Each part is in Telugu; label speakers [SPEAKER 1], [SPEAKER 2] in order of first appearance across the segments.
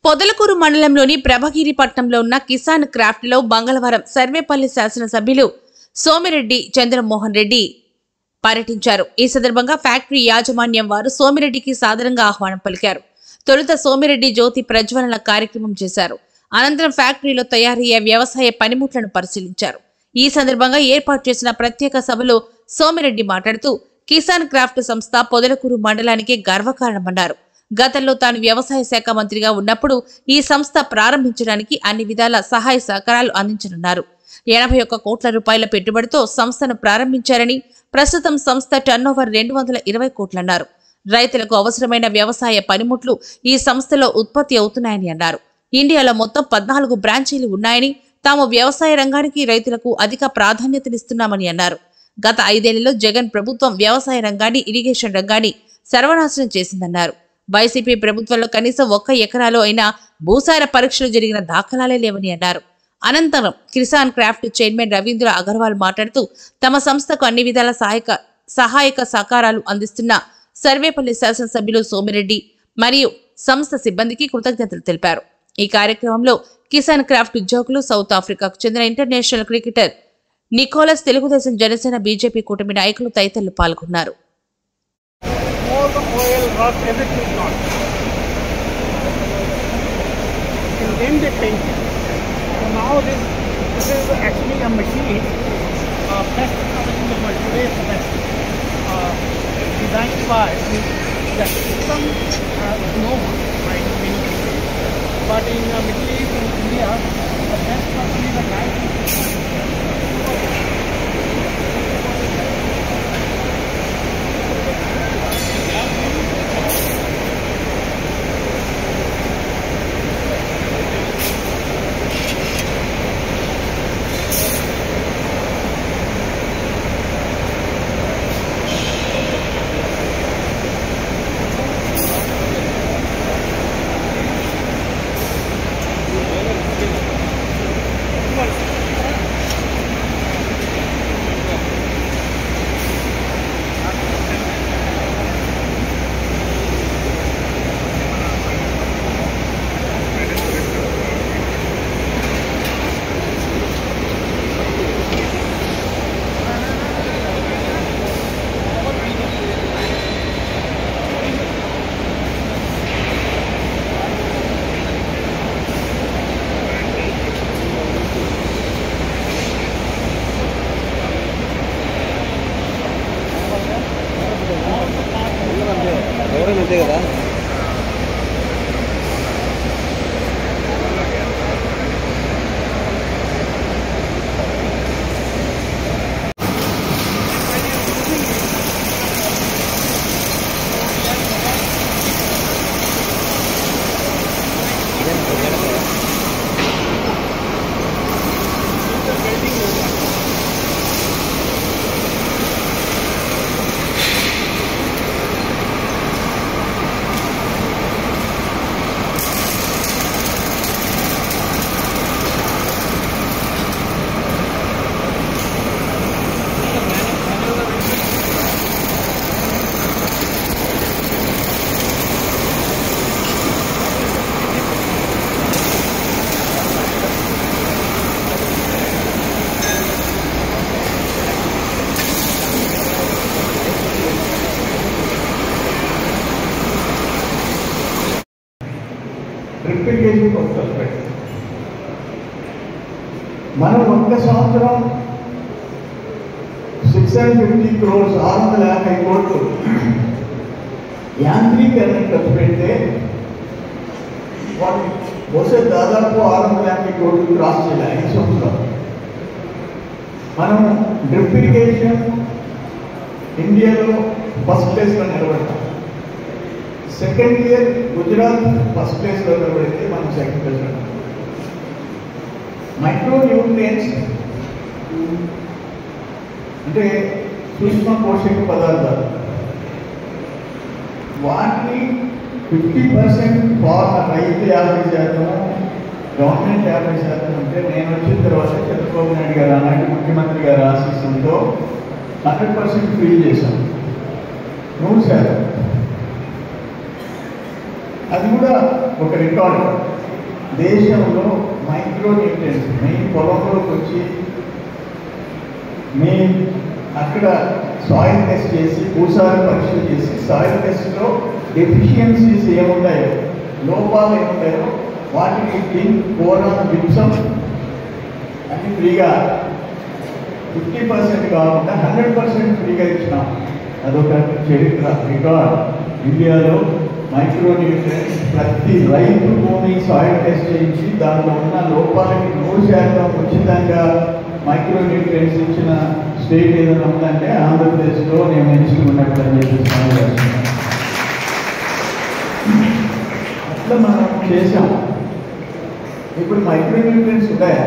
[SPEAKER 1] పొదలకూరు మండలంలోని ప్రభగిరి పట్టణంలో ఉన్న కిసాన్ క్రాఫ్ట్ లో మంగళవారం సర్వేపల్లి శాసనసభ్యులు సోమిరెడ్డి చంద్రమోహన్ రెడ్డి పర్యటించారు. ఈ సందర్భంగా ఫ్యాక్టరీ యాజమాన్యం వారు సోమిరెడ్డికి సాదరంగా ఆహ్వానం పలికారు. తొలుత సోమిరెడ్డి జ్యోతి ప్రజ్వలన కార్యక్రమం చేశారు. అనంతరం ఫ్యాక్టరీలో తయారయ్యే వ్యవసాయ పనిముట్లను పరిశీలించారు. ఈ సందర్భంగా ఏర్పాటు చేసిన ప్రత్యేక సభలో సోమిరెడ్డి మాట్లాడుతూ కిసాన్ క్రాఫ్ట్ సంస్థ పొదలకూరు మండలానికి గర్వకారణమన్నారు. గతంలో తాను వ్యవసాయ శాఖ మంత్రిగా ఉన్నప్పుడు ఈ సంస్థ ప్రారంభించడానికి అన్ని విధాల సహాయ సహకారాలు అందించనున్నారు. 81 కోట్ల రూపాయల పెట్టుబడితో సంస్థను ప్రారంభించారని, ప్రస్తుతం సంస్థ టర్నోవర్ 220 కోట్లన్నారు. రైతులకు అవసరమైన వ్యవసాయ పనిముట్లు ఈ సంస్థలో ఉత్పత్తి అవుతున్నాయని అన్నారు. ఇండియాలో మొత్తం 14 బ్రాంచీలు ఉన్నాయని, తాము వ్యవసాయ రంగానికి రైతులకు అధిక ప్రాధాన్యతనిస్తున్నామని అన్నారు. గత 5 ఏళ్లలో జగన్ ప్రభుత్వం వ్యవసాయ రంగాన్ని, ఇరిగేషన్ రంగాన్ని సర్వనాశనం చేసిందన్నారు. వైసీపీ ప్రభుత్వంలో కనీసం 1 ఎకరాలో అయినా భూసార పరీక్షలు జరిగిన దాఖలాలే లేవని అన్నారు. అనంతరం కిసాన్ క్రాఫ్ట్ చైర్మన్ రవీంద్ర అగర్వాల్ మాట్లాడుతూ తమ సంస్థకు అన్ని విధాల సహాయక సహకారాలు అందిస్తున్న సర్వేపల్లి శాసనసభ్యులు సోమిరెడ్డి మరియు సంస్థ సిబ్బందికి కృతజ్ఞతలు తెలిపారు. ఈ కార్యక్రమంలో కిసాన్ క్రాఫ్ట్ ఉద్యోగులు, సౌత్ ఆఫ్రికాకు చెందిన international cricketer Nicholas, Telugu Desam, Janasena, BJP కూటమి నాయకులు తదితరులు పాల్గొన్నారు.
[SPEAKER 2] All the oil, rock, everything is gone. And then they paint it. So now this is actually a machine, best technology in the world, today's best, designed by the system no one, right, in many cases. But in Middle East and India, the best company, the guy
[SPEAKER 3] అంతే కదా.
[SPEAKER 4] మనం ఒక్క సంవత్సరం 650 crores 650 కోట్లు యాంత్రీకరణ ఖర్చు పెడితే వాటి బహుశా దాదాపు 650 కోట్లు క్రాస్ చేయాలి 5 సంవత్సరాలు. మనం డ్రిప్ ఇరిగేషన్ ఇండియాలో ఫస్ట్ ప్లేస్లో నిలబడతాం. సెకండ్ ఇయర్ గుజరాత్ ఫస్ట్ ప్లేస్లో నిలబడితే మనం సెకండ్ ప్లేస్లో. మైక్రో న్యూట్రియంట్స్ అంటే సూక్ష్మ పోషక పదార్థాలు, వాటిని 50% ఫార్మర్ రైతు 50%, గవర్నమెంట్ 50% ఉంటే నేను వచ్చిన తర్వాత చంద్రబాబు నాయుడు గారు ఆనాటి ముఖ్యమంత్రి గారు ఆశీస్సులతో 100% ఫ్రీ చేశాం. 100%. అది కూడా ఒక రికార్డు. దేశంలో మైక్రో న్యూట్రియన్స్ మీ పొలంలోకి వచ్చి మీ అక్కడ సాయిల్ టెస్ట్ చేసి భూసార పరీక్షలు చేసి సాయిల్ టెస్ట్లో డెఫిషియన్సీస్ ఏముంటాయో, లోపాలు ఏముంటాయో వాటికి జింక్, బోరాన్, జిప్సం అన్ని ఫ్రీగా 50% కాకుండా 100% ఫ్రీగా ఇచ్చినాం. అదొక చరిత్ర రికార్డ్. ఇండియాలో మైక్రో న్యూట్రియన్స్ ప్రతి రైతు భూమి సాయిల్ టెస్ట్ చేయించి దాంట్లో ఉన్న లోపాలకి 100% ఉచితంగా మైక్రో న్యూట్రియన్స్ ఇచ్చిన స్టేట్ ఏదైనా ఉందంటే ఆంధ్రప్రదేశ్లో నేను మినిస్టర్ ఉన్నప్పుడు అని చెప్పేసి అట్లా మనం చేసాం. ఇప్పుడు మైక్రో న్యూట్రియన్స్ ఉన్నాయా?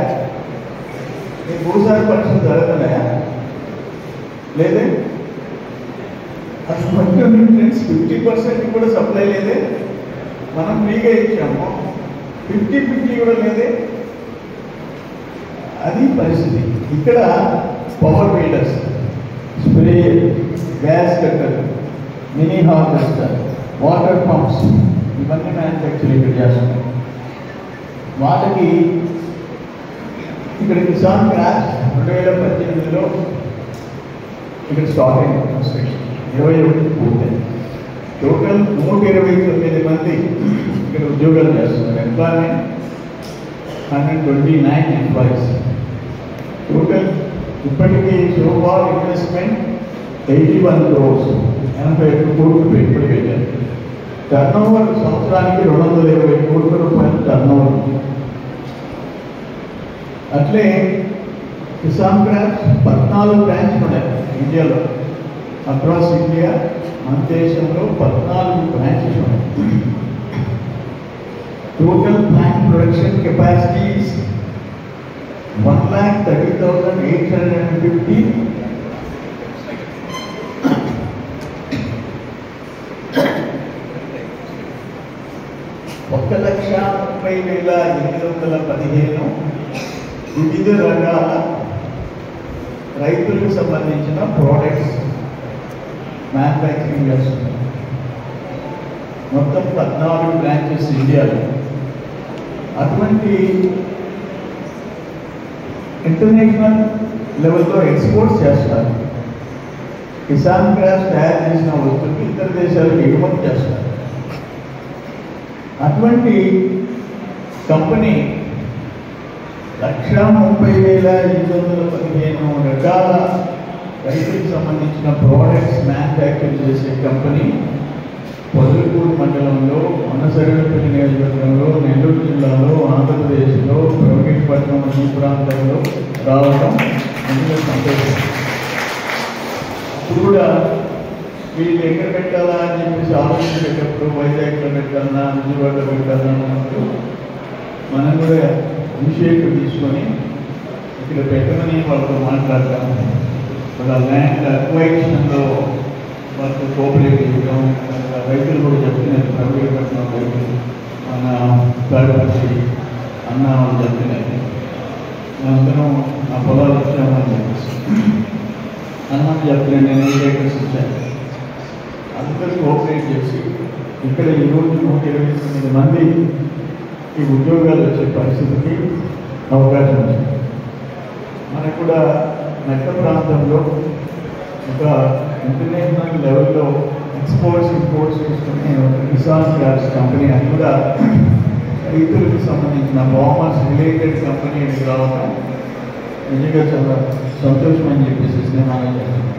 [SPEAKER 4] ఈ భూసార పరీక్షలు జరుగుతున్నాయా? లేదే. అసలు మైక్రో న్యూట్రియన్స్ 50% కూడా సప్లై లేదే. మనం ఫ్రీగా ఇచ్చాము, 50-50 కూడా లేదే. అది పరిస్థితి. ఇక్కడ power weeders, spray, gas cutter, mini harvester, water pumps ఇవన్నీ మ్యానుఫ్యాక్చర్ ఇక్కడ చేస్తున్నాం. వాళ్ళకి ఇక్కడ కిసాన్ క్రాప్స్ 2018లో ఇక్కడ స్టార్ట్ అయింది కన్స్ట్రక్షన్. 21 పూర్తయింది. టోటల్ 129 మంది ఇక్కడ ఉద్యోగాలు చేస్తున్నారు. Employment 129 employees. టోటల్ ఇప్పటికీ సోఫార్ ఇన్వెస్ట్మెంట్ 81 crores, 81 కోట్లు పెట్టుబడి పెట్టారు. టర్నోవర్ సంవత్సరానికి 220 కోట్ల రూపాయలు టర్నోవర్. అట్లే కిసాన్ క్రాప్స్ 14 బ్రాంచ్లు ఉన్నాయి ఇండియాలో. అక్రాస్ ఇండియా మన దేశంలో 14 బ్రాంచెస్ ఉన్నాయి. Total plant production capacity 1,30,850. ఒక 1,30,815 వివిధ రకాల రైతులకు సంబంధించిన ప్రోడక్ట్స్ మ్యానుఫ్యాక్చరింగ్ చేస్తున్నారు. మొత్తం 14 బ్రాంచెస్ ఇండియాలో. అటువంటి ఇంటర్నేషనల్ లెవెల్లో ఎక్స్పోర్ట్స్ చేస్తారు. కిసాన్ క్రాప్స్ తయారు చేసిన వస్తువులు ఇతర దేశాలకు ఎగుమతి చేస్తారు. అటువంటి కంపెనీ 1,30,815 రకాల రైతులకు సంబంధించిన ప్రోడక్ట్స్ మ్యానుఫ్యాక్చర్ చేసే కంపెనీ పొదలకూరు మండలంలో, అన్నసరపల్లి నియోజకవర్గంలో, నెల్లూరు జిల్లాలో, ఆంధ్రప్రదేశ్లో, ప్రవీణపట్నం ఈ ప్రాంతంలో రావడం అందులో సంతోషం. ఇప్పుడు కూడా వీళ్ళు ఎక్కడ పెట్టాలా అని చెప్పేసి ఆలోచించేటప్పుడు వైజాగ్లో పెట్టాలన్నా, విజయవాడలో పెట్టాలన్నా అన్నప్పుడు మనం కూడా ఇనిషియేటివ్ తీసుకొని ఇక్కడ పెట్టమని వాళ్ళతో మాట్లాడతాము. వాళ్ళ ల్యాండ్ అక్వైజిషన్లో వాళ్ళతో కోఆపరేట్ చేయడం. రైతులు కూడా చెప్తున్నారు, ప్రవీణపట్నం రైతులు, మన తాడిపత్రి అన్న వాళ్ళు చెప్తున్నారు, మేమందరం ఆ పొలాలు ఇచ్చామని చెప్పేసి అన్నమాట చెప్తున్నాను. నేను 8 acres ఇచ్చాను. అందరూ కోఆపరేట్ చేసి ఇక్కడ ఈరోజు 129 మంది ఈ ఉద్యోగాలు వచ్చే పరిస్థితికి అవకాశం ఉంది. మనకు కూడా మెట్ట ప్రాంతంలో ఒక ఇంటర్నేషనల్ లెవెల్లో ఎక్స్పోర్ట్స్ ఇంపోర్ట్స్ చేసుకునే కిసాన్ క్రాప్స్ కంపెనీ, అది కూడా రైతులకు సంబంధించిన ఫార్మర్స్ రిలేటెడ్ కంపెనీ రావడం నిజంగా చాలా సంతోషం అని చెప్పేసి నేను ఆలోచిస్తున్నాను.